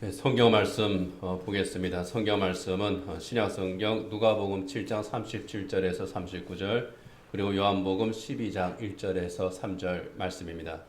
네, 성경 말씀 보겠습니다. 성경 말씀은 신약 성경 누가복음 7장 37절에서 39절 그리고 요한복음 12장 1절에서 3절 말씀입니다.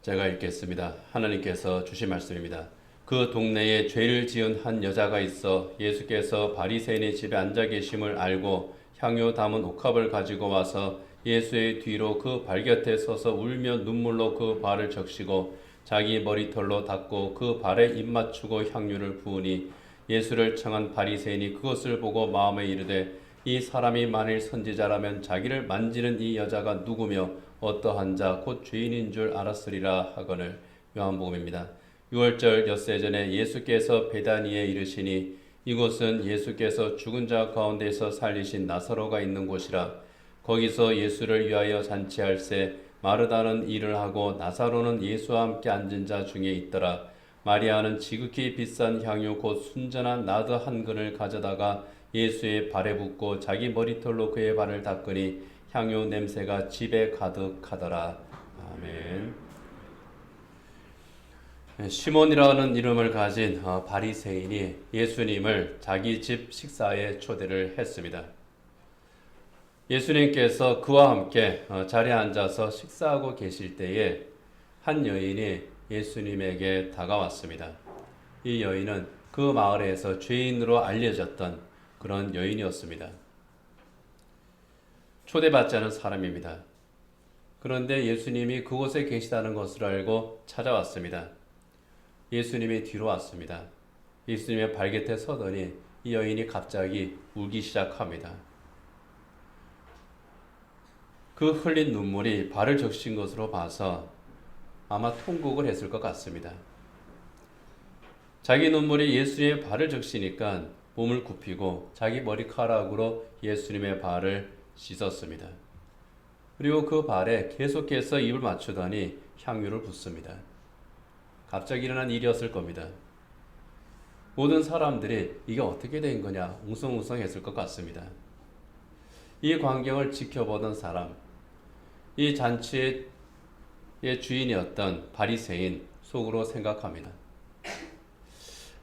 제가 읽겠습니다. 하나님께서 주신 말씀입니다. 그 동네에 죄를 지은 한 여자가 있어 예수께서 바리새인의 집에 앉아 계심을 알고 향유 담은 옥합을 가지고 와서 예수의 뒤로 그 발 곁에 서서 울며 눈물로 그 발을 적시고 자기 머리털로 닦고 그 발에 입 맞추고 향유를 부으니 예수를 청한 바리새인이 그것을 보고 마음에 이르되 이 사람이 만일 선지자라면 자기를 만지는 이 여자가 누구며 어떠한 자 곧 죄인인 줄 알았으리라 하거늘. 요한복음입니다. 6월절 엿새 전에 예수께서 베다니에 이르시니 이곳은 예수께서 죽은 자 가운데서 살리신 나사로가 있는 곳이라. 거기서 예수를 위하여 잔치할새 마르다는 일을 하고 나사로는 예수와 함께 앉은 자 중에 있더라. 마리아는 지극히 비싼 향유 곧 순전한 나드 한 근을 가져다가 예수의 발에 붓고 자기 머리털로 그의 발을 닦으니 향유 냄새가 집에 가득하더라. 아멘. 시몬이라는 이름을 가진 바리새인이 예수님을 자기 집 식사에 초대를 했습니다. 예수님께서 그와 함께 자리에 앉아서 식사하고 계실 때에 한 여인이 예수님에게 다가왔습니다. 이 여인은 그 마을에서 죄인으로 알려졌던 그런 여인이었습니다. 초대받지 않은 사람입니다. 그런데 예수님이 그곳에 계시다는 것을 알고 찾아왔습니다. 예수님이 뒤로 왔습니다. 예수님의 발곁에 서더니 이 여인이 갑자기 울기 시작합니다. 그 흘린 눈물이 발을 적신 것으로 봐서 아마 통곡을 했을 것 같습니다. 자기 눈물이 예수님의 발을 적시니까 몸을 굽히고 자기 머리카락으로 예수님의 발을 씻었습니다. 그리고 그 발에 계속해서 입을 맞추더니 향유를 붓습니다. 갑자기 일어난 일이었을 겁니다. 모든 사람들이 이게 어떻게 된 거냐 웅성웅성했을 것 같습니다. 이 광경을 지켜보던 사람, 이 잔치의 주인이었던 바리새인 속으로 생각합니다.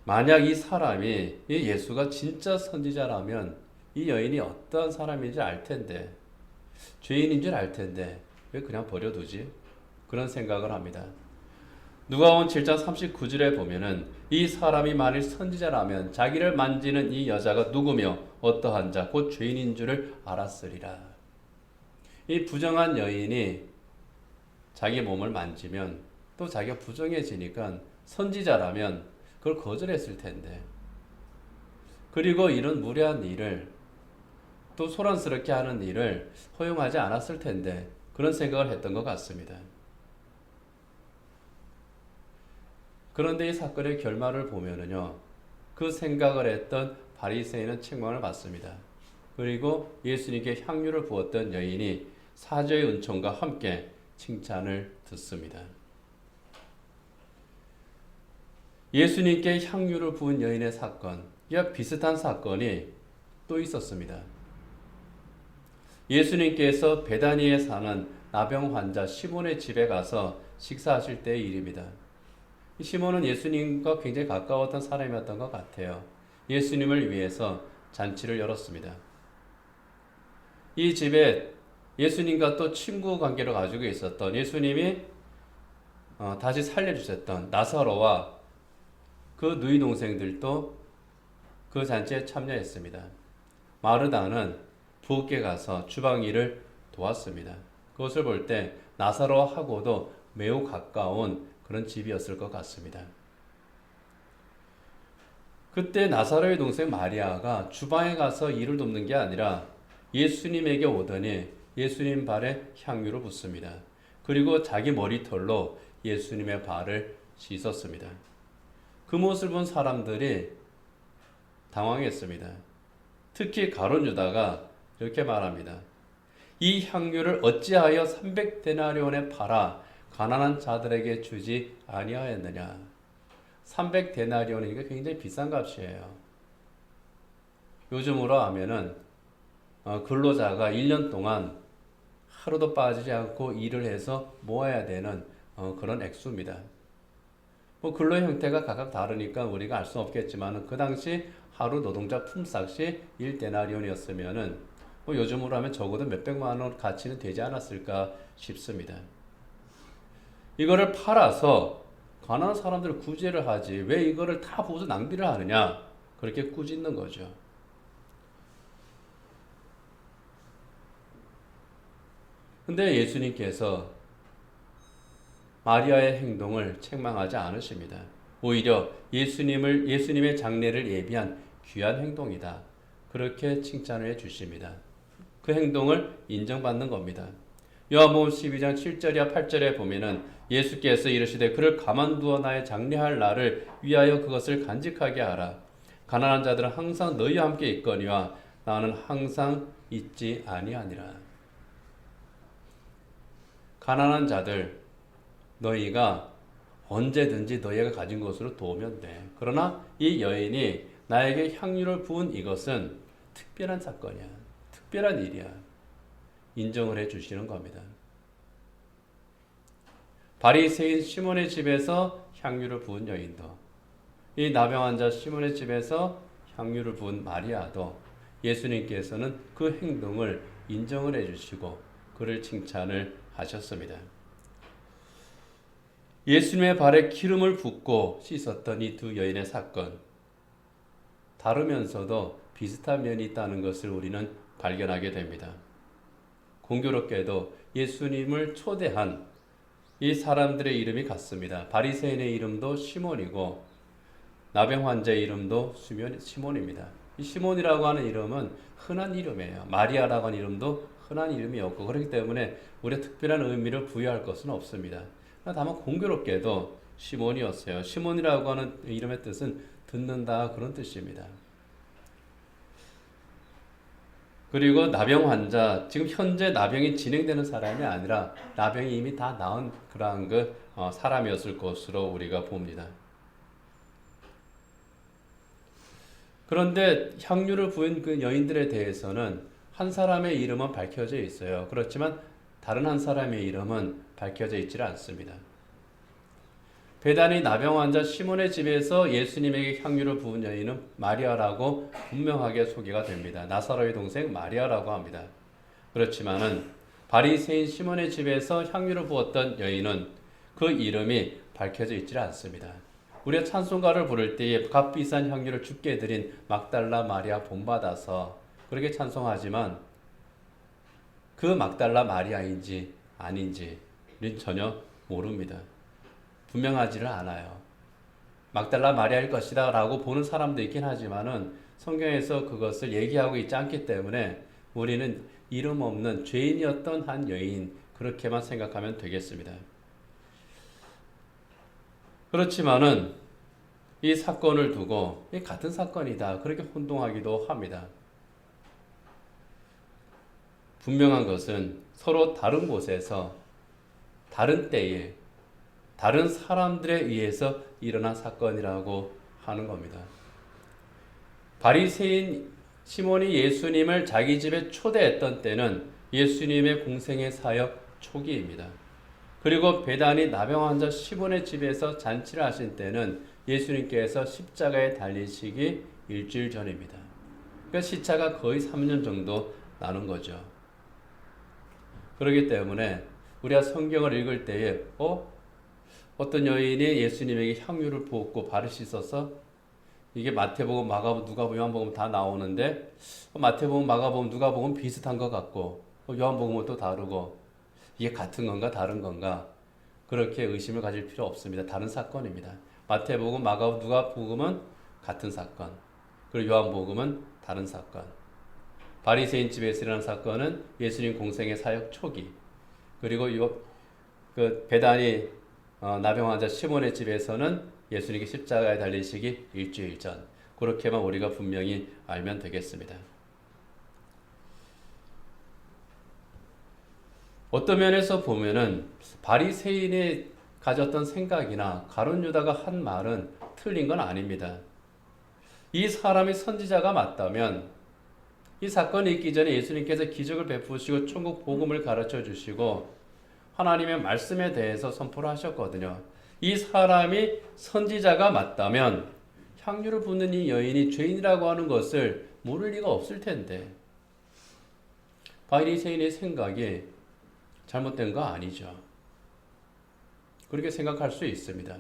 만약 이 사람이 이 예수가 진짜 선지자라면 이 여인이 어떤 사람인지 알 텐데, 죄인인 줄 알 텐데 왜 그냥 버려두지? 그런 생각을 합니다. 누가복음 7장 39절에 보면은 이 사람이 만일 선지자라면 자기를 만지는 이 여자가 누구며 어떠한 자 곧 죄인인 줄을 알았으리라. 이 부정한 여인이 자기 몸을 만지면 또 자기가 부정해지니까 선지자라면 그걸 거절했을 텐데, 그리고 이런 무례한 일을 또 소란스럽게 하는 일을 허용하지 않았을 텐데 그런 생각을 했던 것 같습니다. 그런데 이 사건의 결말을 보면은요, 그 생각을 했던 바리새인은 책망을 받습니다. 그리고 예수님께 향유를 부었던 여인이 사죄의 은총과 함께 칭찬을 듣습니다. 예수님께 향유를 부은 여인의 사건, 이와 비슷한 사건이 또 있었습니다. 예수님께서 베다니에 사는 나병 환자 시몬의 집에 가서 식사하실 때의 일입니다. 시몬은 예수님과 굉장히 가까웠던 사람이었던 것 같아요. 예수님을 위해서 잔치를 열었습니다. 이 집에 예수님과 또 친구 관계를 가지고 있었던, 예수님이 다시 살려주셨던 나사로와 그 누이 동생들도 그 잔치에 참여했습니다. 마르다는 부엌에 가서 주방 일을 도왔습니다. 그것을 볼 때 나사로하고도 매우 가까운 그런 집이었을 것 같습니다. 그때 나사로의 동생 마리아가 주방에 가서 일을 돕는 게 아니라 예수님에게 오더니 예수님 발에 향유를 붓습니다. 그리고 자기 머리털로 예수님의 발을 씻었습니다. 그 모습을 본 사람들이 당황했습니다. 특히 가룟 유다가 이렇게 말합니다. 이 향유를 어찌하여 300데나리온에 팔아 가난한 자들에게 주지 아니하였느냐. 300데나리온이니까 굉장히 비싼 값이에요. 요즘으로 하면은 근로자가 1년 동안 하루도 빠지지 않고 일을 해서 모아야 되는 그런 액수입니다. 뭐 근로의 형태가 각각 다르니까 우리가 알 수 없겠지만 그 당시 하루 노동자 품삯이 1데나리온이었으면은 뭐 요즘으로 하면 적어도 몇백만 원 가치는 되지 않았을까 싶습니다. 이거를 팔아서 가난한 사람들을 구제를 하지 왜 이거를 다 부어서 낭비를 하느냐, 그렇게 꾸짖는 거죠. 근데 예수님께서 마리아의 행동을 책망하지 않으십니다. 오히려 예수님의 장례를 예비한 귀한 행동이다, 그렇게 칭찬을 해 주십니다. 그 행동을 인정받는 겁니다. 요한복음 12장 7절이야 8절에 보면은 예수께서 이르시되 그를 가만두어 나의 장례할 날을 위하여 그것을 간직하게 하라. 가난한 자들은 항상 너희와 함께 있거니와 나는 항상 있지 아니하니라. 가난한 자들, 너희가 언제든지 너희가 가진 것으로 도우면 돼. 그러나 이 여인이 나에게 향유를 부은 이것은 특별한 사건이야. 특별한 일이야. 인정을 해 주시는 겁니다. 바리새인 시몬의 집에서 향유를 부은 여인도, 이 나병 환자 시몬의 집에서 향유를 부은 마리아도 예수님께서는 그 행동을 인정을 해 주시고 그를 칭찬을 하셨습니다. 예수님의 발에 기름을 붓고 씻었던 이 두 여인의 사건, 다르면서도 비슷한 면이 있다는 것을 우리는 발견하게 됩니다. 공교롭게도 예수님을 초대한 이 사람들의 이름이 같습니다. 바리새인의 이름도 시몬이고 나병 환자의 이름도 시몬입니다. 이 시몬이라고 하는 이름은 흔한 이름이에요. 마리아라고 하는 이름도 흔한 이름이었고, 그렇기 때문에 우리가 특별한 의미를 부여할 것은 없습니다. 다만 공교롭게도 시몬이었어요. 시몬이라고 하는 이름의 뜻은 듣는다, 그런 뜻입니다. 그리고 나병 환자, 지금 현재 나병이 진행되는 사람이 아니라 나병이 이미 다 나은 그러한 사람이었을 것으로 우리가 봅니다. 그런데 향유를 부은 그 여인들에 대해서는 한 사람의 이름은 밝혀져 있어요. 그렇지만 다른 한 사람의 이름은 밝혀져 있지 않습니다. 베다니 나병 환자 시몬의 집에서 예수님에게 향유를 부은 여인은 마리아라고 분명하게 소개가 됩니다. 나사로의 동생 마리아라고 합니다. 그렇지만은 바리새인 시몬의 집에서 향유를 부었던 여인은 그 이름이 밝혀져 있지 않습니다. 우리가 찬송가를 부를 때에 값비싼 향유를 주께 드린 막달라 마리아 본받아서 그렇게 찬송하지만 그 막달라 마리아인지 아닌지 우리는 전혀 모릅니다. 분명하지를 않아요. 막달라 마리아일 것이다 라고 보는 사람도 있긴 하지만은 성경에서 그것을 얘기하고 있지 않기 때문에 우리는 이름 없는 죄인이었던 한 여인, 그렇게만 생각하면 되겠습니다. 그렇지만은 이 사건을 두고 같은 사건이다, 그렇게 혼동하기도 합니다. 분명한 것은 서로 다른 곳에서 다른 때에 다른 사람들에 의해서 일어난 사건이라고 하는 겁니다. 바리새인 시몬이 예수님을 자기 집에 초대했던 때는 예수님의 공생의 사역 초기입니다. 그리고 베다니 나병 환자 시몬의 집에서 잔치를 하신 때는 예수님께서 십자가에 달리시기 일주일 전입니다. 그러니까 시차가 거의 3년 정도 나는 거죠. 그렇기 때문에 우리가 성경을 읽을 때에 어떤 여인이 예수님에게 향유를 부었고 발을 씻어서, 이게 마태복음, 마가복음, 누가복음, 요한복음 다 나오는데 마태복음, 마가복음, 누가복음 비슷한 것 같고 요한복음은 또 다르고, 이게 같은 건가 다른 건가, 그렇게 의심을 가질 필요 없습니다. 다른 사건입니다. 마태복음, 마가복음, 누가복음은 같은 사건, 그리고 요한복음은 다른 사건. 바리새인 집에서 일어난 사건은 예수님 공생의 사역 초기, 그리고 베다니 나병 환자 시몬의 집에서는 예수님이 십자가에 달리시기 일주일 전, 그렇게만 우리가 분명히 알면 되겠습니다. 어떤 면에서 보면은 바리새인이 가졌던 생각이나 가룟 유다가 한 말은 틀린 건 아닙니다. 이 사람이 선지자가 맞다면 이 사건이 있기 전에 예수님께서 기적을 베푸시고 천국 복음을 가르쳐 주시고 하나님의 말씀에 대해서 선포를 하셨거든요. 이 사람이 선지자가 맞다면 향유를 붓는 이 여인이 죄인이라고 하는 것을 모를 리가 없을 텐데 바리새인의 생각이 잘못된 거 아니죠. 그렇게 생각할 수 있습니다.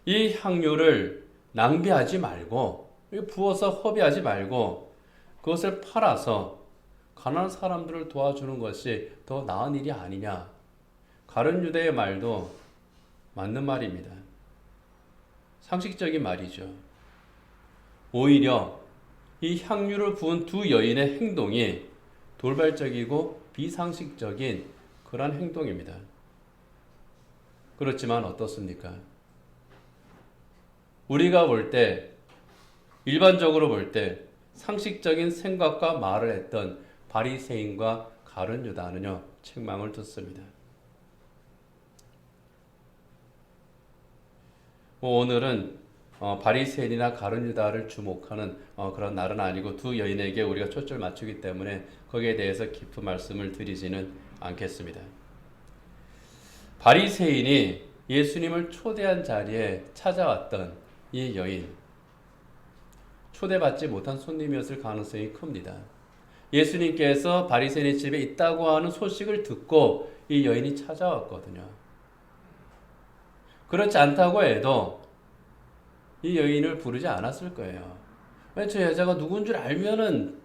이 향유를 낭비하지 말고 부어서 허비하지 말고 그것을 팔아서 가난한 사람들을 도와주는 것이 더 나은 일이 아니냐. 가룟 유다의 말도 맞는 말입니다. 상식적인 말이죠. 오히려 이 향유를 부은 두 여인의 행동이 돌발적이고 비상식적인 그런 행동입니다. 그렇지만 어떻습니까? 우리가 볼 때, 일반적으로 볼 때 상식적인 생각과 말을 했던 바리새인과 가룟 유다는요, 책망을 듣습니다. 오늘은 바리새인이나 가룟 유다를 주목하는 그런 날은 아니고 두 여인에게 우리가 초점을 맞추기 때문에 거기에 대해서 깊은 말씀을 드리지는 않겠습니다. 바리새인이 예수님을 초대한 자리에 찾아왔던 이 여인, 초대받지 못한 손님이었을 가능성이 큽니다. 예수님께서 바리새인의 집에 있다고 하는 소식을 듣고 이 여인이 찾아왔거든요. 그렇지 않다고 해도 이 여인을 부르지 않았을 거예요. 왜 저 여자가 누군 줄 알면은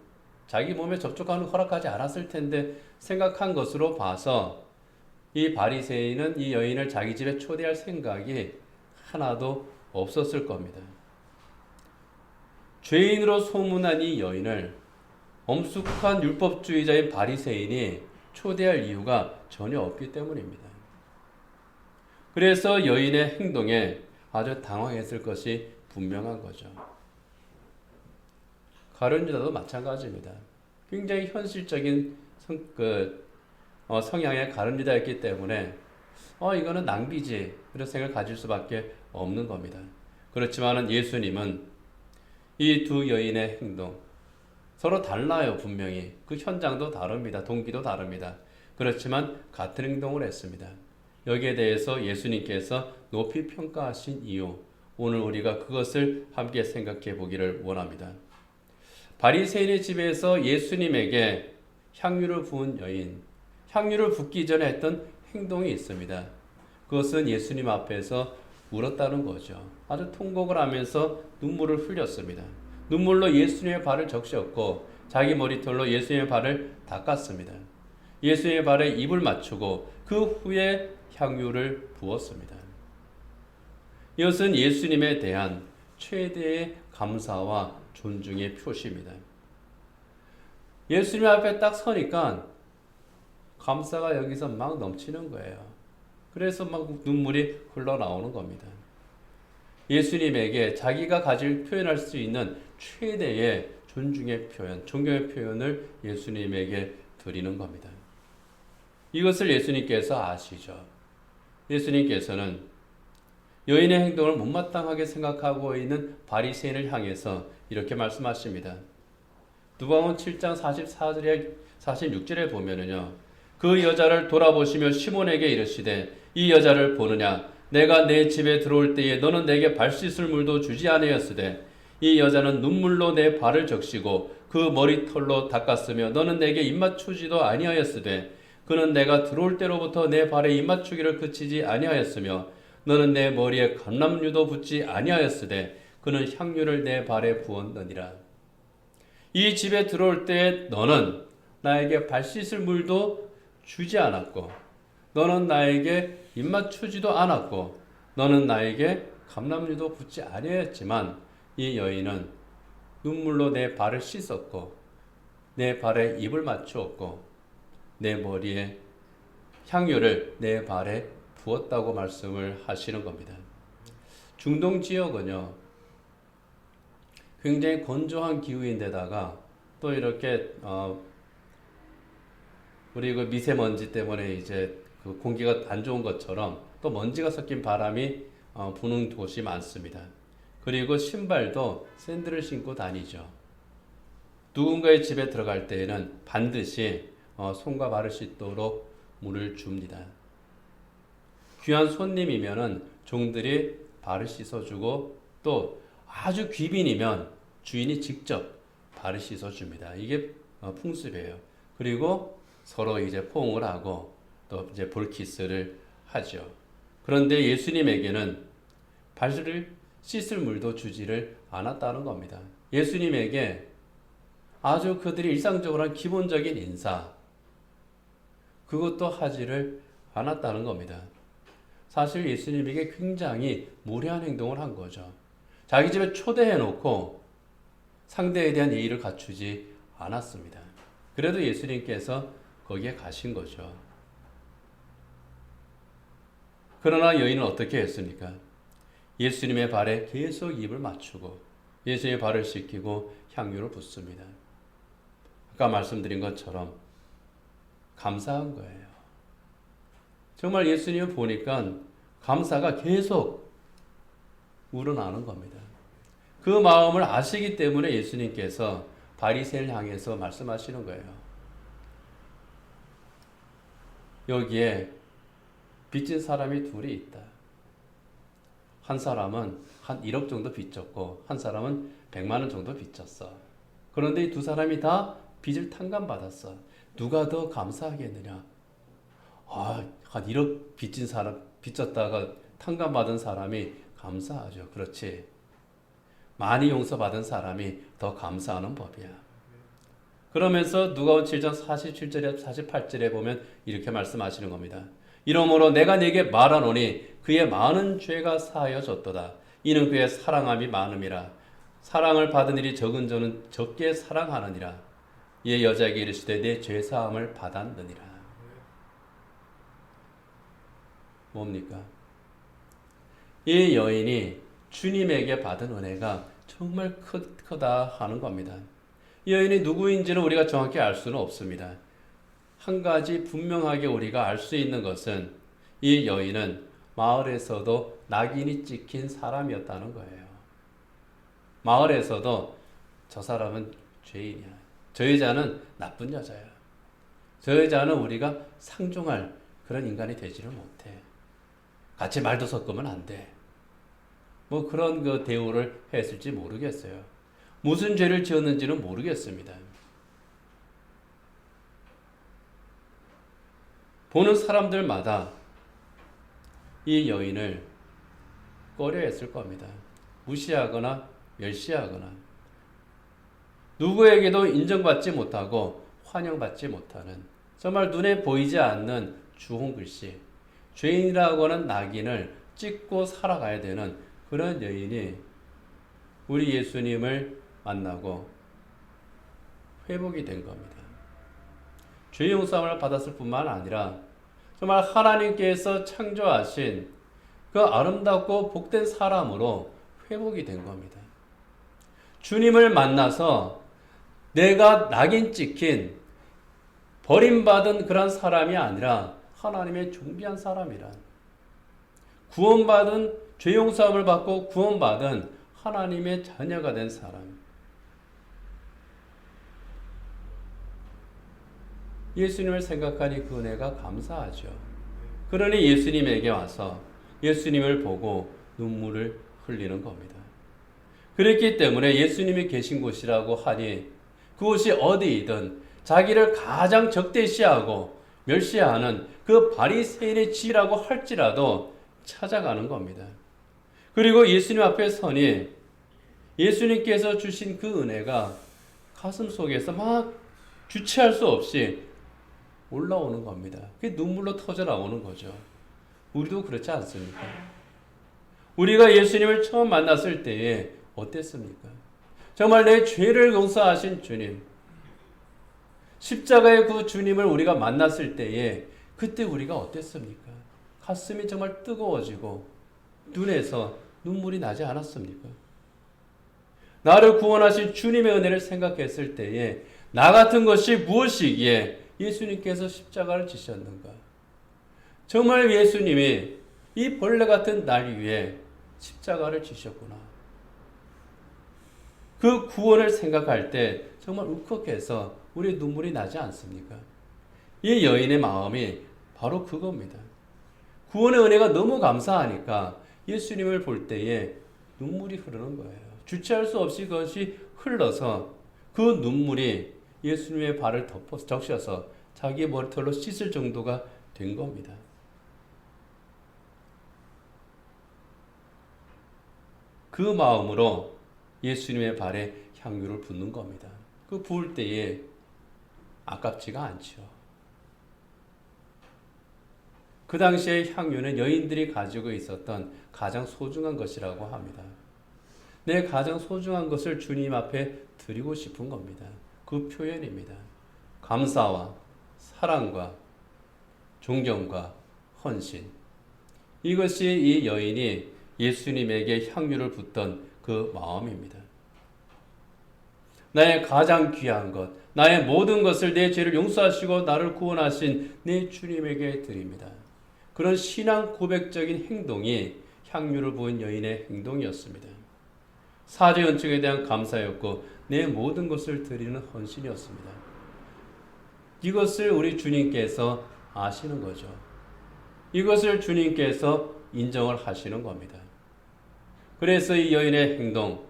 자기 몸에 접촉하는 허락하지 않았을 텐데 생각한 것으로 봐서 이 바리새인은 이 여인을 자기 집에 초대할 생각이 하나도 없었을 겁니다. 죄인으로 소문난 이 여인을 엄숙한 율법주의자인 바리새인이 초대할 이유가 전혀 없기 때문입니다. 그래서 여인의 행동에 아주 당황했을 것이 분명한 거죠. 가룟 유다도 마찬가지입니다. 굉장히 현실적인 성향의 가룟 유다였기 때문에 이거는 낭비지 이런 생각을 가질 수밖에 없는 겁니다. 그렇지만 예수님은 이 두 여인의 행동 서로 달라요. 분명히 그 현장도 다릅니다. 동기도 다릅니다. 그렇지만 같은 행동을 했습니다. 여기에 대해서 예수님께서 높이 평가하신 이유, 오늘 우리가 그것을 함께 생각해 보기를 원합니다. 바리새인의 집에서 예수님에게 향유를 부은 여인, 향유를 붓기 전에 했던 행동이 있습니다. 그것은 예수님 앞에서 울었다는 거죠. 아주 통곡을 하면서 눈물을 흘렸습니다. 눈물로 예수님의 발을 적셨고 자기 머리털로 예수님의 발을 닦았습니다. 예수님의 발에 입을 맞추고 그 후에 향유를 부었습니다. 이것은 예수님에 대한 최대의 감사와 존중의 표시입니다. 예수님 앞에 딱 서니까 감사가 여기서 막 넘치는 거예요. 그래서 막 눈물이 흘러나오는 겁니다. 예수님에게 자기가 가질 표현할 수 있는 최대의 존중의 표현, 존경의 표현을 예수님에게 드리는 겁니다. 이것을 예수님께서 아시죠. 예수님께서는 여인의 행동을 못마땅하게 생각하고 있는 바리새인을 향해서 이렇게 말씀하십니다. 누가복음 7장 44절에 46절에 보면은요. 그 여자를 돌아보시며 시몬에게 이르시되 이 여자를 보느냐 내가 내 집에 들어올 때에 너는 내게 발 씻을 물도 주지 아니하였으되 이 여자는 눈물로 내 발을 적시고 그 머리털로 닦았으며 너는 내게 입맞추지도 아니하였으되 그는 내가 들어올 때로부터 내 발에 입맞추기를 그치지 아니하였으며 너는 내 머리에 감람유도 붓지 아니하였으되 그는 향유를 내 발에 부었느니라. 이 집에 들어올 때에 너는 나에게 발 씻을 물도 주지 않았고 너는 나에게 입맞추지도 않았고 너는 나에게 감람유도 붓지 아니하였지만 이 여인은 눈물로 내 발을 씻었고 내 발에 입을 맞추었고 내 머리에 향유를 내 발에 부었다고 말씀을 하시는 겁니다. 중동 지역은요 굉장히 건조한 기후인데다가 또 이렇게 우리 그 미세먼지 때문에 이제 그 공기가 안 좋은 것처럼 또 먼지가 섞인 바람이 부는 곳이 많습니다. 그리고 신발도 샌들을 신고 다니죠. 누군가의 집에 들어갈 때에는 반드시 손과 발을 씻도록 물을 줍니다. 귀한 손님이면은 종들이 발을 씻어주고 또 아주 귀빈이면 주인이 직접 발을 씻어줍니다. 이게 풍습이에요. 그리고 서로 이제 포옹을 하고 또 이제 볼키스를 하죠. 그런데 예수님에게는 발을 씻을 물도 주지를 않았다는 겁니다. 예수님에게 아주 그들이 일상적으로 한 기본적인 인사, 그것도 하지를 않았다는 겁니다. 사실 예수님에게 굉장히 무례한 행동을 한 거죠. 자기 집에 초대해 놓고 상대에 대한 예의를 갖추지 않았습니다. 그래도 예수님께서 거기에 가신 거죠. 그러나 여인은 어떻게 했습니까? 예수님의 발에 계속 입을 맞추고 예수님의 발을 씻기고 향유를 붓습니다. 아까 말씀드린 것처럼 감사한 거예요. 정말 예수님을 보니까 감사가 계속 우러나는 겁니다. 그 마음을 아시기 때문에 예수님께서 바리새인을 향해서 말씀하시는 거예요. 여기에 빚진 사람이 둘이 있다. 한 사람은 한 1억 정도 빚졌고 한 사람은 100만 원 정도 빚졌어. 그런데 이 두 사람이 다 빚을 탕감받았어. 누가 더 감사하겠느냐? 한 1억 빚진 사람, 빚졌다가 탕감받은 사람이 감사하죠. 그렇지. 많이 용서받은 사람이 더 감사하는 법이야. 그러면서 누가복음 7장 47절에 48절에 보면 이렇게 말씀하시는 겁니다. 이러므로 내가 네게 말하노니 그의 많은 죄가 사하여졌도다. 이는 그의 사랑함이 많음이라. 사랑을 받은 일이 적은 자는 적게 사랑하느니라. 이에 여자에게 이르시되 내 죄사함을 받았느니라. 뭡니까? 이 여인이 주님에게 받은 은혜가 정말 크다 하는 겁니다. 이 여인이 누구인지는 우리가 정확히 알 수는 없습니다. 한 가지 분명하게 우리가 알 수 있는 것은 이 여인은 마을에서도 낙인이 찍힌 사람이었다는 거예요. 마을에서도 저 사람은 죄인이야. 저 여자는 나쁜 여자야. 저 여자는 우리가 상종할 그런 인간이 되지를 못해. 같이 말도 섞으면 안 돼. 뭐 그런 그 대우를 했을지 모르겠어요. 무슨 죄를 지었는지는 모르겠습니다. 보는 사람들마다 이 여인을 꺼려했을 겁니다. 무시하거나 멸시하거나 누구에게도 인정받지 못하고 환영받지 못하는 정말 눈에 보이지 않는 주홍글씨, 죄인이라고 하는 낙인을 찍고 살아가야 되는 그런 여인이 우리 예수님을 만나고 회복이 된 겁니다. 죄 용서함을 받았을 뿐만 아니라 정말 하나님께서 창조하신 그 아름답고 복된 사람으로 회복이 된 겁니다. 주님을 만나서 내가 낙인 찍힌 버림받은 그런 사람이 아니라 하나님의 존귀한 사람이란 구원받은 죄 용서함을 받고 구원받은 하나님의 자녀가 된 사람. 예수님을 생각하니 그 은혜가 감사하죠. 그러니 예수님에게 와서 예수님을 보고 눈물을 흘리는 겁니다. 그렇기 때문에 예수님이 계신 곳이라고 하니 그곳이 어디이든 자기를 가장 적대시하고 멸시하는 그 바리새인의 집이라고 할지라도 찾아가는 겁니다. 그리고 예수님 앞에 서니 예수님께서 주신 그 은혜가 가슴 속에서 막 주체할 수 없이 올라오는 겁니다. 그게 눈물로 터져 나오는 거죠. 우리도 그렇지 않습니까? 우리가 예수님을 처음 만났을 때에 어땠습니까? 정말 내 죄를 용서하신 주님, 십자가의 그 주님을 우리가 만났을 때에 그때 우리가 어땠습니까? 가슴이 정말 뜨거워지고 눈에서 눈물이 나지 않았습니까? 나를 구원하신 주님의 은혜를 생각했을 때에 나 같은 것이 무엇이기에 예수님께서 십자가를 지셨는가? 정말 예수님이 이 벌레 같은 날 위에 십자가를 지셨구나. 그 구원을 생각할 때 정말 울컥해서 우리 눈물이 나지 않습니까? 이 여인의 마음이 바로 그겁니다. 구원의 은혜가 너무 감사하니까 예수님을 볼 때에 눈물이 흐르는 거예요. 주체할 수 없이 그것이 흘러서 그 눈물이 예수님의 발을 적셔서 자기 머리털로 씻을 정도가 된 겁니다. 그 마음으로 예수님의 발에 향유를 붓는 겁니다. 그 부을 때에 아깝지가 않죠. 그 당시에 향유는 여인들이 가지고 있었던 가장 소중한 것이라고 합니다. 내 가장 소중한 것을 주님 앞에 드리고 싶은 겁니다. 그 표현입니다. 감사와 사랑과 존경과 헌신. 이것이 이 여인이 예수님에게 향유를 붓던 그 마음입니다. 나의 가장 귀한 것, 나의 모든 것을 내 죄를 용서하시고 나를 구원하신 내 주님에게 드립니다. 그런 신앙 고백적인 행동이 향유를 부은 여인의 행동이었습니다. 사죄 은총에 대한 감사였고 내 모든 것을 드리는 헌신이었습니다. 이것을 우리 주님께서 아시는 거죠. 이것을 주님께서 인정을 하시는 겁니다. 그래서 이 여인의 행동,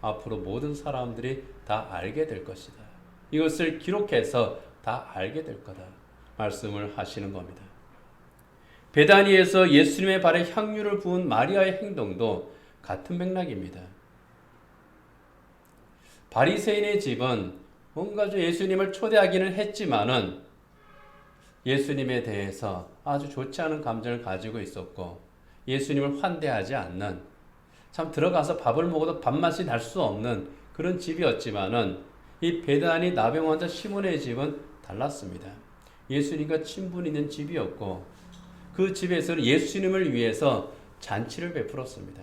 앞으로 모든 사람들이 다 알게 될 것이다. 이것을 기록해서 다 알게 될 거다. 말씀을 하시는 겁니다. 베다니에서 예수님의 발에 향유를 부은 마리아의 행동도 같은 맥락입니다. 바리새인의 집은 뭔가 예수님을 초대하기는 했지만은 예수님에 대해서 아주 좋지 않은 감정을 가지고 있었고 예수님을 환대하지 않는, 참 들어가서 밥을 먹어도 밥맛이 날 수 없는 그런 집이었지만은 이 베다니 나병 환자 시몬의 집은 달랐습니다. 예수님과 친분 있는 집이었고 그 집에서는 예수님을 위해서 잔치를 베풀었습니다.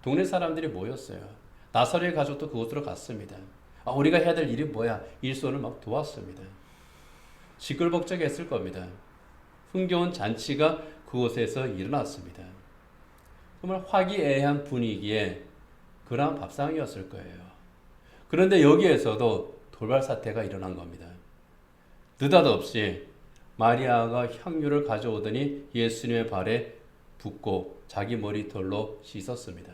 동네 사람들이 모였어요. 나사렛 가족도 그곳으로 갔습니다. 우리가 해야 될 일이 뭐야? 일손을 막 도왔습니다. 시끌벅적했을 겁니다. 흥겨운 잔치가 그곳에서 일어났습니다. 정말 화기애애한 분위기에 그러한 밥상이었을 거예요. 그런데 여기에서도 돌발 사태가 일어난 겁니다. 느닷없이 마리아가 향유를 가져오더니 예수님의 발에 붓고 자기 머리털로 씻었습니다.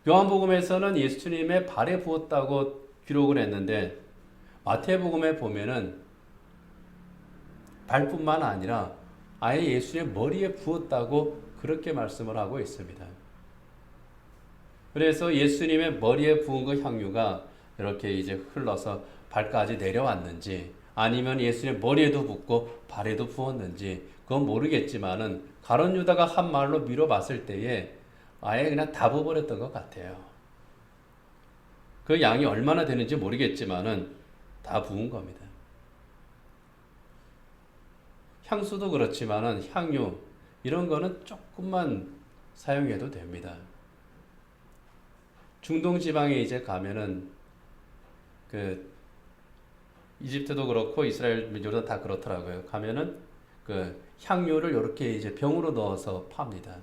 요한복음에서는 예수님의 발에 부었다고 기록을 했는데 마태복음에 보면은 발뿐만 아니라 아예 예수님의 머리에 부었다고 그렇게 말씀을 하고 있습니다. 그래서 예수님의 머리에 부은 그 향유가 이렇게 이제 흘러서 발까지 내려왔는지 아니면 예수님의 머리에도 붓고 발에도 부었는지 그건 모르겠지만은 가룟 유다가 한 말로 미뤄봤을 때에 아예 그냥 다 부어버렸던 것 같아요. 그 양이 얼마나 되는지 모르겠지만은 다 부은 겁니다. 향수도 그렇지만은 향유 이런 거는 조금만 사용해도 됩니다. 중동 지방에 이제 가면은 그 이집트도 그렇고 이스라엘 민족도 다 그렇더라고요. 가면은 그 향유를 이렇게 이제 병으로 넣어서 팝니다.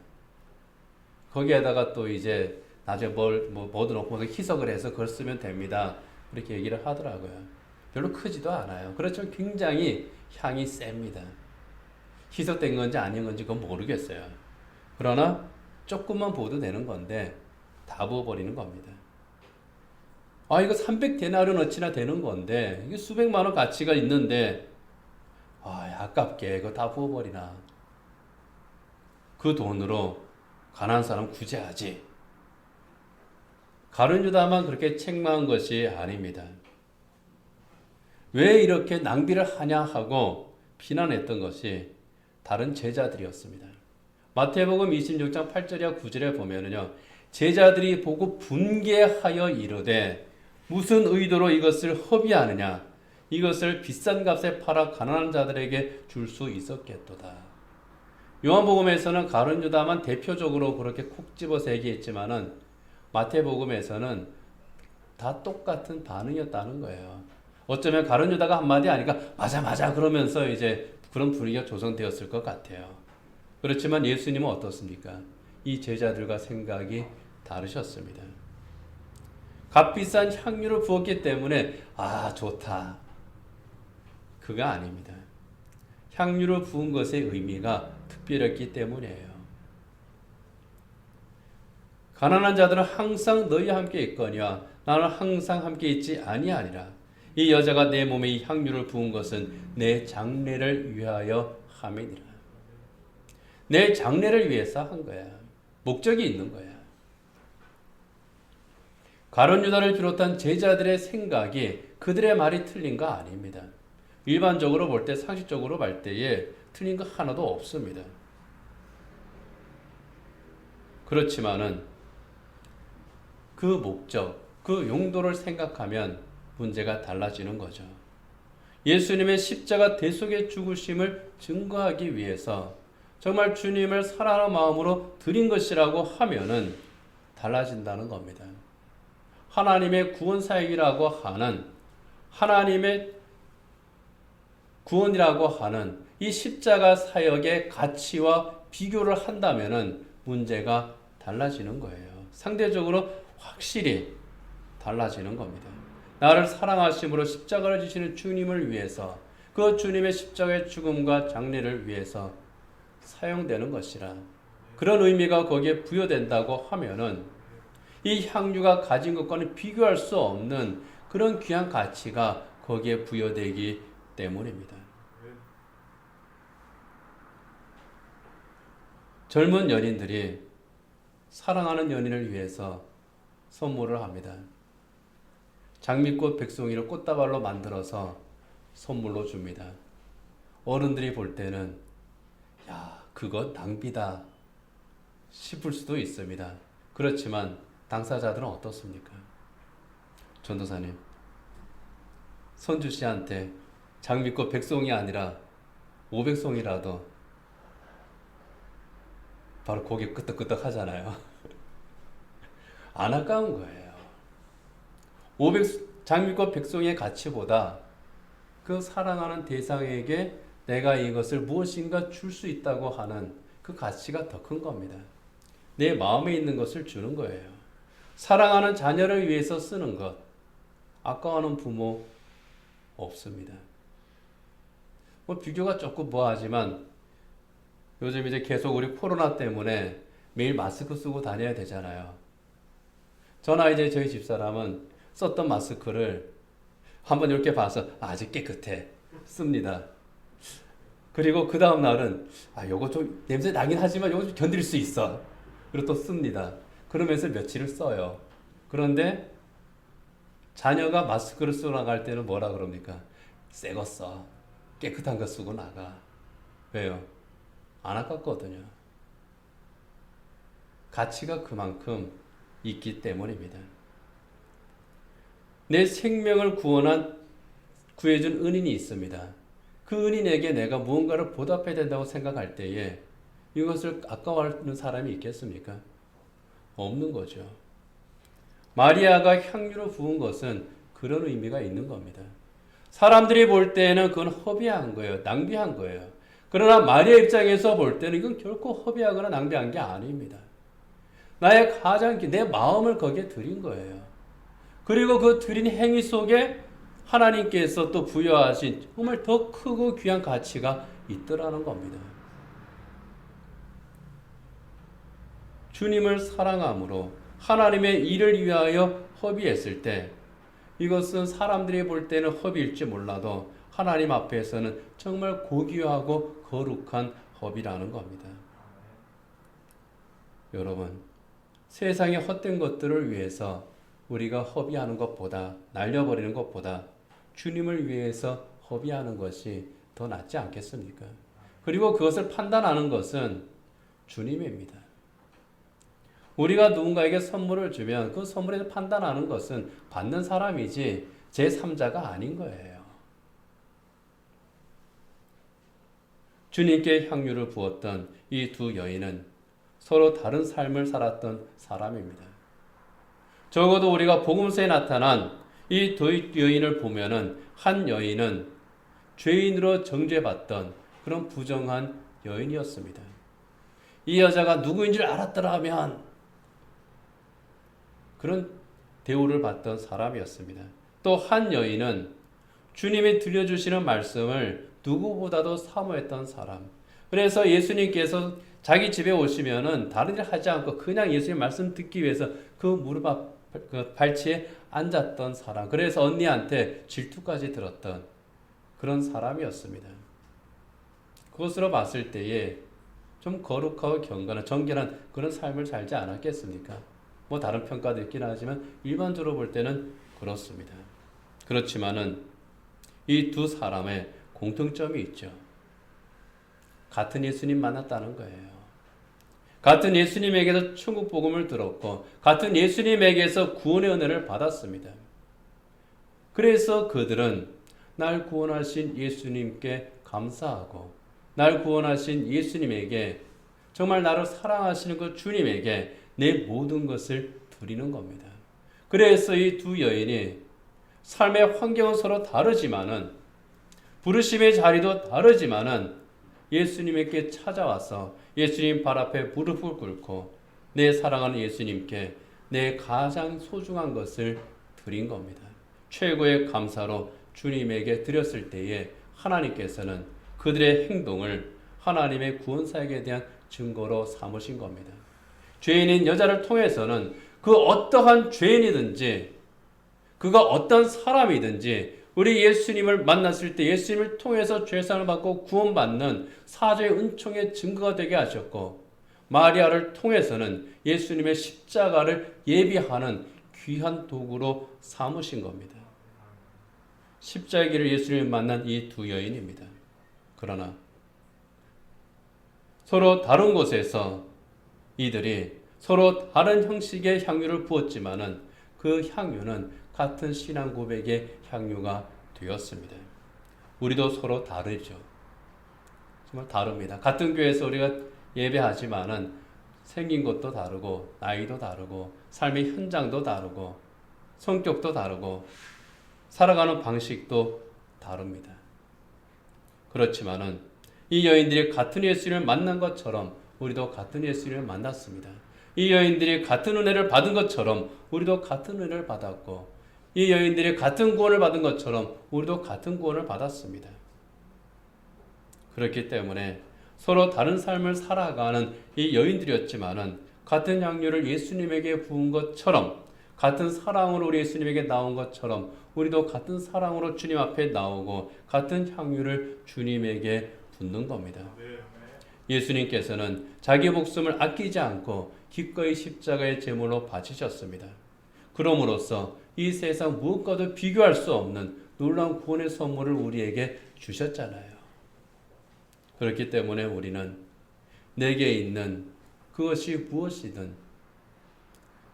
거기에다가 또 이제 나중에 뭐도 넣고 희석을 해서 그걸 쓰면 됩니다. 그렇게 얘기를 하더라고요. 별로 크지도 않아요. 그렇지만 굉장히 향이 셉니다. 희석된 건지 아닌 건지 그건 모르겠어요. 그러나 조금만 부어도 되는 건데 다 부어버리는 겁니다. 이거 300데나리온어치나 되는 건데 이게 수백만 원 가치가 있는데 아깝게 이거 다 부어버리나. 그 돈으로 가난한 사람 구제하지. 가룟 유다만 그렇게 책망한 것이 아닙니다. 왜 이렇게 낭비를 하냐 하고 비난했던 것이 다른 제자들이었습니다. 마태복음 26장 8절이와 9절에 보면은요. 제자들이 보고 분개하여 이르되 무슨 의도로 이것을 허비하느냐. 이것을 비싼 값에 팔아 가난한 자들에게 줄 수 있었겠도다. 요한복음에서는 가룟 유다만 대표적으로 그렇게 콕 집어서 얘기했지만은 마태복음에서는 다 똑같은 반응이었다는 거예요. 어쩌면 가룟 유다가 한마디 하니까 맞아 그러면서 이제 그런 분위기가 조성되었을 것 같아요. 그렇지만 예수님은 어떻습니까? 이 제자들과 생각이 다르셨습니다. 값비싼 향유를 부었기 때문에 좋다. 그가 아닙니다. 향유를 부은 것의 의미가 특별했기 때문이에요. 가난한 자들은 항상 너희와 함께 있거니와 나는 항상 함께 있지 아니하니라. 이 여자가 내 몸에 이 향유를 부은 것은 내 장례를 위하여 함이니라. 내 장례를 위해서 한 거야. 목적이 있는 거야. 가룟 유다를 비롯한 제자들의 생각이 그들의 말이 틀린 거 아닙니다. 일반적으로 볼 때, 상식적으로 볼 때에 틀린 거 하나도 없습니다. 그렇지만은 그 목적, 그 용도를 생각하면 문제가 달라지는 거죠. 예수님의 십자가 대속의 죽으심을 증거하기 위해서 정말 주님을 사랑하는 마음으로 드린 것이라고 하면은 달라진다는 겁니다. 하나님의 구원 사역이라고 하는, 하나님의 구원이라고 하는 이 십자가 사역의 가치와 비교를 한다면은 문제가 달라지는 거예요. 상대적으로 확실히 달라지는 겁니다. 나를 사랑하심으로 십자가를 지시는 주님을 위해서, 그 주님의 십자가의 죽음과 장례를 위해서 사용되는 것이라, 그런 의미가 거기에 부여된다고 하면은 이 향유가 가진 것과는 비교할 수 없는 그런 귀한 가치가 거기에 부여되기 때문입니다. 젊은 연인들이 사랑하는 연인을 위해서 선물을 합니다. 장미꽃 백송이를 꽃다발로 만들어서 선물로 줍니다. 어른들이 볼 때는 야, 그거 낭비다 싶을 수도 있습니다. 그렇지만 당사자들은 어떻습니까? 전도사님, 손주 씨한테 장미꽃 백송이 아니라 500송이라도 바로 고개 끄덕끄덕 하잖아요. 안 아까운 거예요. 장미꽃 백송이의 가치보다 그 사랑하는 대상에게 내가 이것을 무엇인가 줄 수 있다고 하는 그 가치가 더 큰 겁니다. 내 마음에 있는 것을 주는 거예요. 사랑하는 자녀를 위해서 쓰는 것, 아까워하는 부모 없습니다. 비교가 조금 뭐하지만 요즘 이제 계속 우리 코로나 때문에 매일 마스크 쓰고 다녀야 되잖아요. 저나 이제 저희 집사람은 썼던 마스크를 한번 이렇게 봐서 아직 깨끗해 씁니다. 그리고 그 다음 날은 요거 좀 냄새 나긴 하지만 요거 좀 견딜 수 있어. 그리고 또 씁니다. 그러면서 며칠을 써요. 그런데 자녀가 마스크를 쓰고 나갈 때는 뭐라 그럽니까? 새 거 써. 깨끗한 거 쓰고 나가. 왜요? 안 아깝거든요. 가치가 그만큼 있기 때문입니다. 내 생명을 구해준 은인이 있습니다. 그 은인에게 내가 무언가를 보답해야 된다고 생각할 때에 이것을 아까워하는 사람이 있겠습니까? 없는 거죠. 마리아가 향유를 부은 것은 그런 의미가 있는 겁니다. 사람들이 볼 때는 그건 허비한 거예요. 낭비한 거예요. 그러나 마리아 입장에서 볼 때는 이건 결코 허비하거나 낭비한 게 아닙니다. 나의 가장 내 마음을 거기에 드린 거예요. 그리고 그 드린 행위 속에 하나님께서 또 부여하신 정말 더 크고 귀한 가치가 있더라는 겁니다. 주님을 사랑함으로 하나님의 일을 위하여 허비했을 때 이것은 사람들이 볼 때는 허비일지 몰라도 하나님 앞에서는 정말 고귀하고 거룩한 허비라는 겁니다. 여러분, 세상의 헛된 것들을 위해서 우리가 허비하는 것보다, 날려버리는 것보다 주님을 위해서 허비하는 것이 더 낫지 않겠습니까? 그리고 그것을 판단하는 것은 주님입니다. 우리가 누군가에게 선물을 주면 그 선물에서 판단하는 것은 받는 사람이지 제3자가 아닌 거예요. 주님께 향유를 부었던 이 두 여인은 서로 다른 삶을 살았던 사람입니다. 적어도 우리가 복음서에 나타난 이 두 여인을 보면은 한 여인은 죄인으로 정죄받던 그런 부정한 여인이었습니다. 이 여자가 누구인 줄 알았더라면 그런 대우를 받던 사람이었습니다. 또 한 여인은 주님이 들려주시는 말씀을 누구보다도 사모했던 사람. 그래서 예수님께서 자기 집에 오시면은 다른 일 하지 않고 그냥 예수님 말씀 듣기 위해서 그 무릎 앞 그 발치에 앉았던 사람. 그래서 언니한테 질투까지 들었던 그런 사람이었습니다. 그것으로 봤을 때에 좀 거룩하고 경건한 정결한 그런 삶을 살지 않았겠습니까? 뭐 다른 평가도 있긴 하지만 일반적으로 볼 때는 그렇습니다. 그렇지만은 이 두 사람의 공통점이 있죠. 같은 예수님 만났다는 거예요. 같은 예수님에게서 천국 복음을 들었고 같은 예수님에게서 구원의 은혜를 받았습니다. 그래서 그들은 날 구원하신 예수님께 감사하고 날 구원하신 예수님에게 정말 나를 사랑하시는 그 주님에게 내 모든 것을 드리는 겁니다. 그래서 이 두 여인이 삶의 환경은 서로 다르지만은 부르심의 자리도 다르지만은 예수님에게 찾아와서 예수님 발 앞에 무릎을 꿇고 내 사랑하는 예수님께 내 가장 소중한 것을 드린 겁니다. 최고의 감사로 주님에게 드렸을 때에 하나님께서는 그들의 행동을 하나님의 구원사역에 대한 증거로 삼으신 겁니다. 죄인인 여자를 통해서는 그 어떠한 죄인이든지 그가 어떤 사람이든지 우리 예수님을 만났을 때 예수님을 통해서 죄사함을 받고 구원받는 사죄의 은총의 증거가 되게 하셨고 마리아를 통해서는 예수님의 십자가를 예비하는 귀한 도구로 삼으신 겁니다. 십자가의 길을 예수님을 만난 이 두 여인입니다. 그러나 서로 다른 곳에서 이들이 서로 다른 형식의 향유를 부었지만은 그 향유는 같은 신앙 고백의 향유가 되었습니다. 우리도 서로 다르죠. 정말 다릅니다. 같은 교회에서 우리가 예배하지만은 생긴 것도 다르고 나이도 다르고 삶의 현장도 다르고 성격도 다르고 살아가는 방식도 다릅니다. 그렇지만은 이 여인들이 같은 예수님을 만난 것처럼 우리도 같은 예수님을 만났습니다. 이 여인들이 같은 은혜를 받은 것처럼 우리도 같은 은혜를 받았고 이 여인들이 같은 구원을 받은 것처럼 우리도 같은 구원을 받았습니다. 그렇기 때문에 서로 다른 삶을 살아가는 이 여인들이었지만은 같은 향유를 예수님에게 부은 것처럼 같은 사랑으로 우리 예수님에게 나온 것처럼 우리도 같은 사랑으로 주님 앞에 나오고 같은 향유를 주님에게 붓는 겁니다. 예수님께서는 자기 목숨을 아끼지 않고 기꺼이 십자가의 제물로 바치셨습니다. 그럼으로써 이 세상 무엇과도 비교할 수 없는 놀라운 구원의 선물을 우리에게 주셨잖아요. 그렇기 때문에 우리는 내게 있는 그것이 무엇이든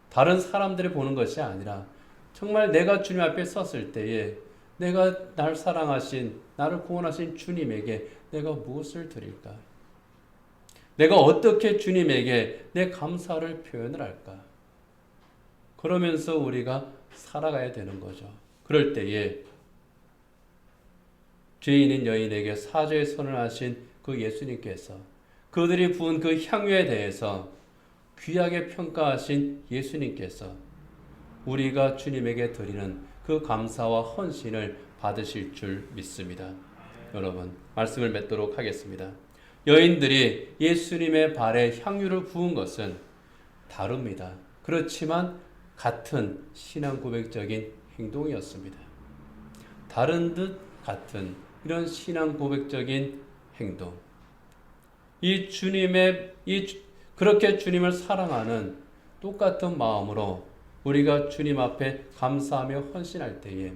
다른 사람들이 보는 것이 아니라 정말 내가 주님 앞에 섰을 때에 내가 날 사랑하신 나를 구원하신 주님에게 내가 무엇을 드릴까? 내가 어떻게 주님에게 내 감사를 표현을 할까? 그러면서 우리가 살아가야 되는 거죠. 그럴 때에 죄인인 여인에게 사죄의 선을 하신 그 예수님께서 그들이 부은 그 향유에 대해서 귀하게 평가하신 예수님께서 우리가 주님에게 드리는 그 감사와 헌신을 받으실 줄 믿습니다. 여러분, 말씀을 맺도록 하겠습니다. 여인들이 예수님의 발에 향유를 부은 것은 다릅니다. 그렇지만 같은 신앙 고백적인 행동이었습니다. 다른 듯 같은 이런 신앙 고백적인 행동. 그렇게 주님을 사랑하는 똑같은 마음으로 우리가 주님 앞에 감사하며 헌신할 때에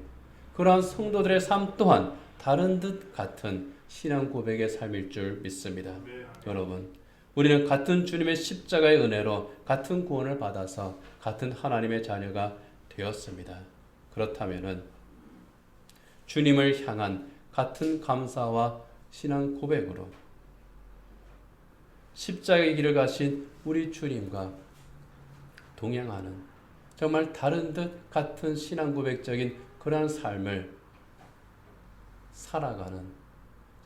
그러한 성도들의 삶 또한 다른 듯 같은 신앙 고백의 삶일 줄 믿습니다. 여러분, 우리는 같은 주님의 십자가의 은혜로 같은 구원을 받아서 같은 하나님의 자녀가 되었습니다. 그렇다면은 주님을 향한 같은 감사와 신앙 고백으로 십자가의 길을 가신 우리 주님과 동행하는 정말 다른 듯 같은 신앙 고백적인 그러한 삶을 살아가는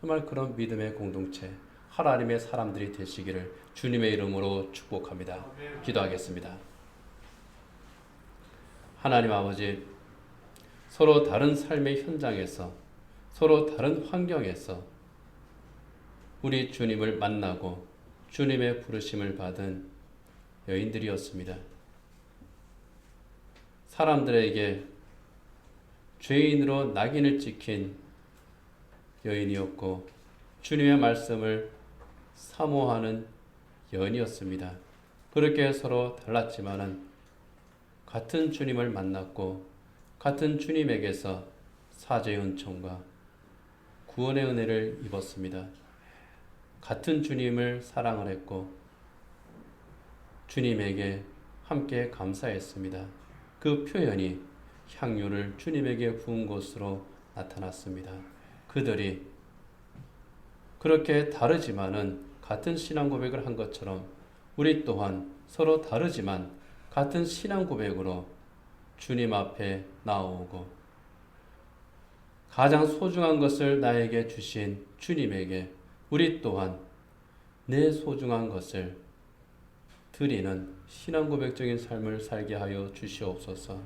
정말 그런 믿음의 공동체 하나님의 사람들이 되시기를 주님의 이름으로 축복합니다. 기도하겠습니다. 하나님 아버지, 서로 다른 삶의 현장에서 서로 다른 환경에서 우리 주님을 만나고 주님의 부르심을 받은 여인들이었습니다. 사람들에게 죄인으로 낙인을 찍힌 여인이었고 주님의 말씀을 사모하는 여인이었습니다. 그렇게 서로 달랐지만은 같은 주님을 만났고 같은 주님에게서 사죄의 은총과 구원의 은혜를 입었습니다. 같은 주님을 사랑을 했고 주님에게 함께 감사했습니다. 그 표현이 향유를 주님에게 부은 것으로 나타났습니다. 그들이 그렇게 다르지만은 같은 신앙 고백을 한 것처럼 우리 또한 서로 다르지만 같은 신앙 고백으로 주님 앞에 나오고 가장 소중한 것을 나에게 주신 주님에게 우리 또한 내 소중한 것을 드리는 신앙 고백적인 삶을 살게 하여 주시옵소서.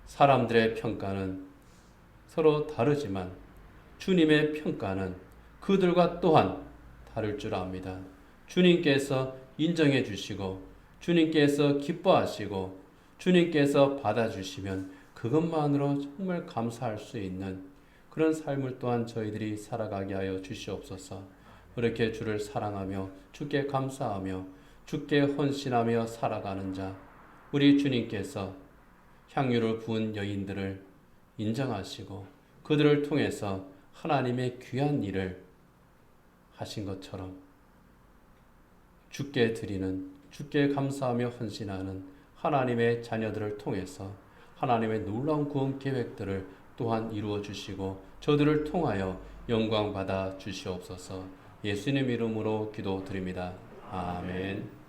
사람들의 평가는 서로 다르지만 주님의 평가는 그들과 또한 다를 줄 압니다. 주님께서 인정해 주시고 주님께서 기뻐하시고 주님께서 받아주시면 그것만으로 정말 감사할 수 있는 그런 삶을 또한 저희들이 살아가게 하여 주시옵소서. 그렇게 주를 사랑하며 주께 감사하며 주께 헌신하며 살아가는 자 우리 주님께서 향유를 부은 여인들을 인정하시고 그들을 통해서 하나님의 귀한 일을 하신 것처럼 주께 드리는 주께 감사하며 헌신하는 하나님의 자녀들을 통해서 하나님의 놀라운 구원 계획들을 또한 이루어 주시고 저들을 통하여 영광 받아 주시옵소서. 예수님 이름으로 기도드립니다. 아멘.